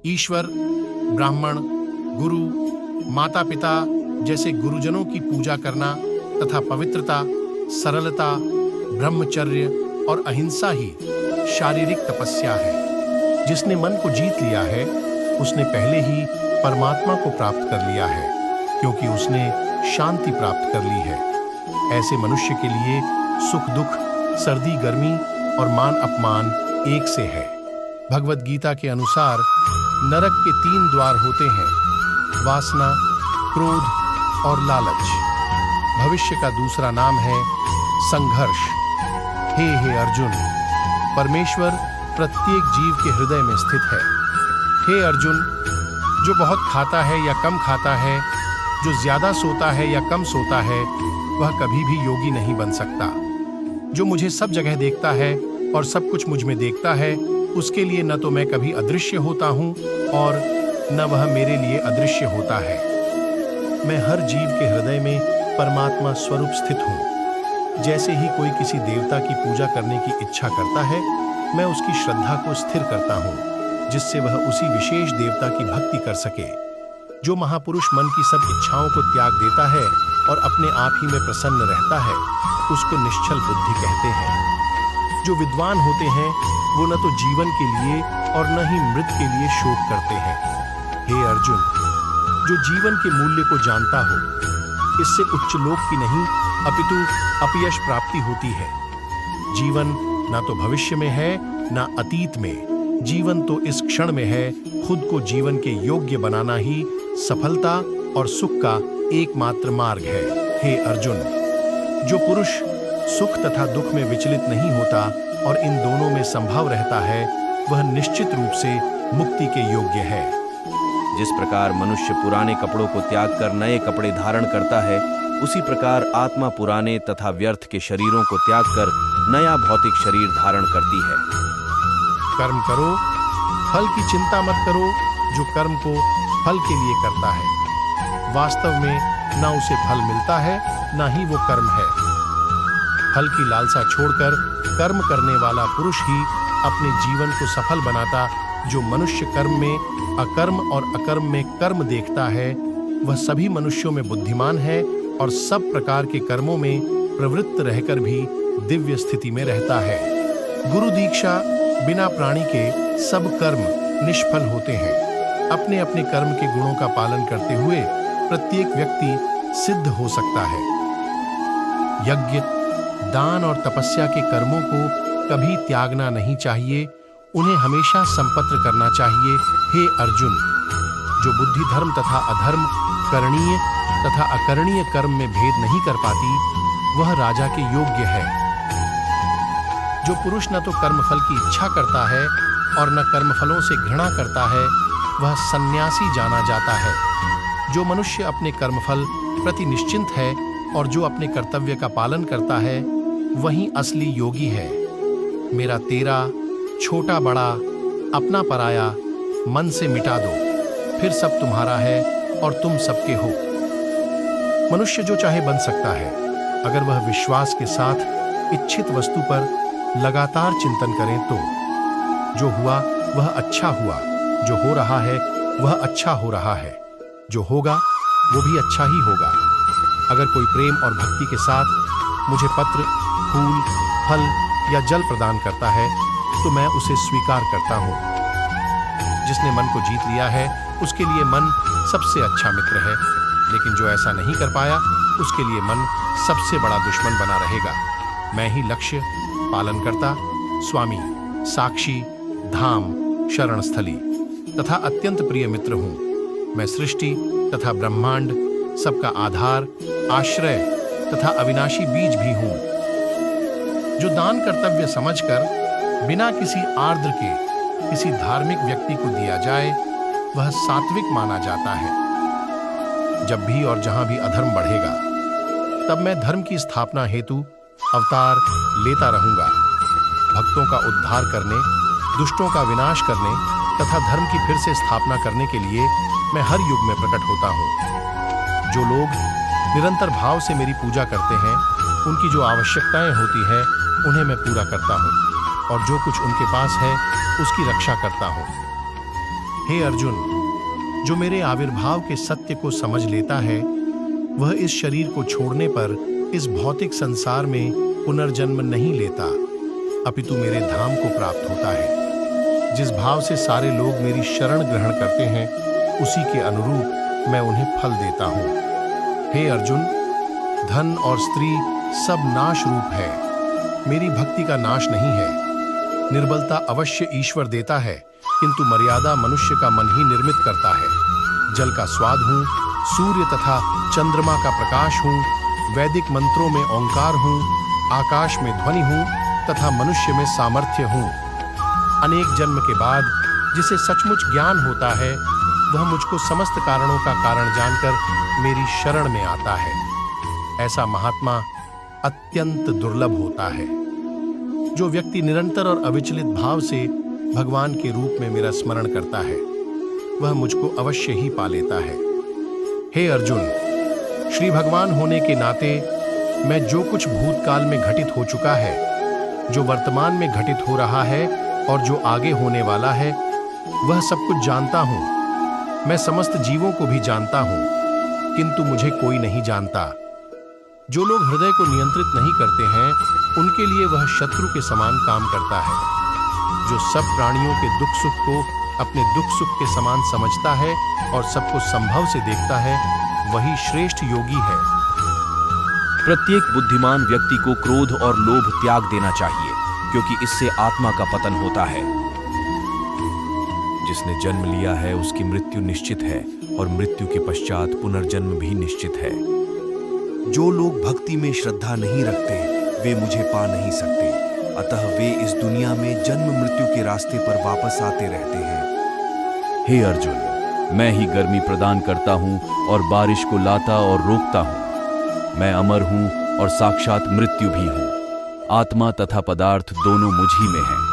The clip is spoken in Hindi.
ईश्वर, ब्राह्मण, गुरु, माता पिता जैसे गुरुजनों की पूजा करना तथा पवित्रता, सरलता, ब्रह्मचर्य और अहिंसा ही शारीरिक तपस्या है। जिसने मन को जीत लिया है उसने पहले ही परमात्मा को प्राप्त कर लिया है, क्योंकि उसने शांति प्राप्त कर ली है। ऐसे मनुष्य के लिए सुख दुख, सर्दी गर्मी और मान अपमान एक से है। भगवत गीता के अनुसार नरक के 3 द्वार होते हैं: वासना, क्रोध और लालच। भविष्य का दूसरा नाम है संघर्ष। हे अर्जुन, परमेश्वर प्रत्येक जीव के हृदय में स्थित है। हे अर्जुन, जो बहुत खाता है या कम खाता है, जो ज्यादा सोता है या कम सोता है, वह कभी भी योगी नहीं बन सकता। जो मुझे सब जगह देखता है और सब कुछ मुझ में देखता है, उसके लिए न तो मैं कभी अदृश्य होता हूँ और न वह मेरे लिए अदृश्य होता है। मैं हर जीव के हृदय में परमात्मा स्वरूप स्थित हूँ। जैसे ही कोई किसी देवता की पूजा करने की इच्छा करता है, मैं उसकी श्रद्धा को स्थिर करता हूँ, जिससे वह उसी विशेष देवता की भक्ति कर सके। जो महापुरुष मन की सब इच्छाओं को त्याग देता है और अपने आप ही में प्रसन्न रहता है, उसको निश्चल बुद्धि कहते हैं। जो विद्वान होते हैं वो न तो जीवन के लिए और न ही मृत के लिए शोक करते हैं। हे अर्जुन, जो जीवन के मूल्य को जानता हो, इससे उच्च लोक की नहीं अपितु अपयश प्राप्ति होती है। जीवन ना तो भविष्य में है ना अतीत में, जीवन तो इस क्षण में है। खुद को जीवन के योग्य बनाना ही सफलता और सुख का एकमात्र मार्ग है। हे अर्जुन, जो पुरुष सुख तथा दुख में विचलित नहीं होता और इन दोनों में संभव रहता है, वह निश्चित रूप से मुक्ति के योग्य है। जिस प्रकार मनुष्य पुराने कपड़ों को त्याग कर नए कपड़े धारण करता है, उसी प्रकार आत्मा पुराने तथा व्यर्थ के शरीरों को त्याग कर नया भौतिक शरीर धारण करती है। कर्म करो, फल की चिंता मत करो। जो कर्म को फल के लिए करता है, वास्तव में ना उसे फल मिलता है ना ही वो कर्म है। फल की लालसा छोड़कर कर्म करने वाला पुरुष ही अपने जीवन को सफल बनाता। जो मनुष्य कर्म में अकर्म और अकर्म में कर्म देखता है, वह सभी मनुष्यों में बुद्धिमान है और सब प्रकार के कर्मों में प्रवृत्त रहकर भी दिव्य स्थिति में रहता है। गुरु दीक्षा बिना प्राणी के सब कर्म निष्फल होते हैं। अपने अपने कर्म के गुणों का पालन करते हुए प्रत्येक व्यक्ति सिद्ध हो सकता है। यज्ञ, दान और तपस्या के कर्मों को कभी त्यागना नहीं चाहिए, उन्हें हमेशा संपत्र करना चाहिए। हे अर्जुन, जो बुद्धि धर्म तथा अधर्म, करणीय तथा अकरणीय कर्म में भेद नहीं कर पाती, वह राजा के योग्य है। जो पुरुष न तो कर्मफल की इच्छा करता है और न कर्मफलों से घृणा करता है, वह सन्यासी जाना जाता है। जो मनुष्य अपने कर्मफल प्रति निश्चिंत है और जो अपने कर्तव्य का पालन करता है, वही असली योगी है। मेरा तेरा, छोटा बड़ा, अपना पराया मन से मिटा दो, फिर सब तुम्हारा है और तुम सबके हो। मनुष्य जो चाहे बन सकता है, अगर वह विश्वास के साथ इच्छित वस्तु पर लगातार चिंतन करें तो। जो हुआ वह अच्छा हुआ, जो हो रहा है वह अच्छा हो रहा है, जो होगा वो भी अच्छा ही होगा। अगर कोई प्रेम और भक्ति के साथ मुझे पत्र, फूल, फल या जल प्रदान करता है, तो मैं उसे स्वीकार करता हूँ। जिसने मन को जीत लिया है, उसके लिए मन सबसे अच्छा मित्र है, लेकिन जो ऐसा नहीं कर पाया, उसके लिए मन सबसे बड़ा दुश्मन बना रहेगा। मैं ही लक्ष्य, पालनकर्ता, स्वामी, साक्षी, धाम, शरणस्थली तथा अत्यंत प्रिय मित्र हूँ। मैं सृष्टि तथा ब्रह्मांड, सबका आधार, आश्रय तथा अविनाशी बीज भी हूँ। जो दान कर्तव्य समझकर बिना किसी आर्द्र के किसी धार्मिक व्यक्ति को दिया जाए, वह सात्विक माना जाता है। जब भी और जहां भी अधर्म बढ़ेगा, तब मैं धर्म की स्थापना हेतु अवतार लेता रहूंगा। भक्तों का उद्धार करने, दुष्टों का विनाश करने तथा धर्म की फिर से स्थापना करने के लिए मैं हर युग में प्रकट होता हूँ। जो लोग निरंतर भाव से मेरी पूजा करते हैं, उनकी जो आवश्यकताएं होती हैं, उन्हें मैं पूरा करता हूँ और जो कुछ उनके पास है, उसकी रक्षा करता हूँ। हे अर्जुन, जो मेरे आविर्भाव के सत्य को समझ लेता है वह इस शरीर को छोड़ने पर इस भौतिक संसार में पुनर्जन्म नहीं लेता, अपितु मेरे धाम को प्राप्त होता है। जिस भाव से सारे लोग मेरी शरण ग्रहण करते हैं उसी के अनुरूप मैं उन्हें फल देता हूँ। हे अर्जुन, धन और स्त्री सब नाश रूप है, मेरी भक्ति का नाश नहीं है। निर्बलता अवश्य ईश्वर देता है, किंतु मर्यादा मनुष्य का मन ही निर्मित करता है। जल का स्वाद हूँ, सूर्य तथा चंद्रमा का प्रकाश हूँ, वैदिक मंत्रों में ओंकार हूँ, आकाश में ध्वनि हूँ तथा मनुष्य में सामर्थ्य हूँ। अनेक जन्म के बाद जिसे सचमुच ज्ञान होता है वह मुझको समस्त कारणों का कारण जानकर मेरी शरण में आता है। ऐसा महात्मा अत्यंत दुर्लभ होता है। जो व्यक्ति निरंतर और अविचलित भाव से भगवान के रूप में मेरा स्मरण करता है वह मुझको अवश्य ही पा लेता है। हे अर्जुन, श्री भगवान होने के नाते मैं जो कुछ भूतकाल में घटित हो चुका है, जो वर्तमान में घटित हो रहा है और जो आगे होने वाला है वह सब कुछ जानता हूँ। मैं समस्त जीवों को भी जानता हूँ, किंतु मुझे कोई नहीं जानता। जो लोग हृदय को नियंत्रित नहीं करते हैं उनके लिए वह शत्रु के समान काम करता है। जो सब प्राणियों के दुख सुख को अपने दुख सुख के समान समझता है और सबको संभव से देखता है वही श्रेष्ठ योगी है। प्रत्येक बुद्धिमान व्यक्ति को क्रोध और लोभ त्याग देना चाहिए, क्योंकि इससे आत्मा का पतन होता है। जिसने जन्म लिया है उसकी मृत्यु निश्चित है और मृत्यु के पश्चात पुनर्जन्म भी निश्चित है। जो लोग भक्ति में श्रद्धा नहीं रखते वे मुझे पा नहीं सकते, अतः वे इस दुनिया में जन्म मृत्यु के रास्ते पर वापस आते रहते हैं। हे अर्जुन, मैं ही गर्मी प्रदान करता हूँ और बारिश को लाता और रोकता हूँ। मैं अमर हूँ और साक्षात मृत्यु भी हूँ। आत्मा तथा पदार्थ दोनों मुझ ही में हैं।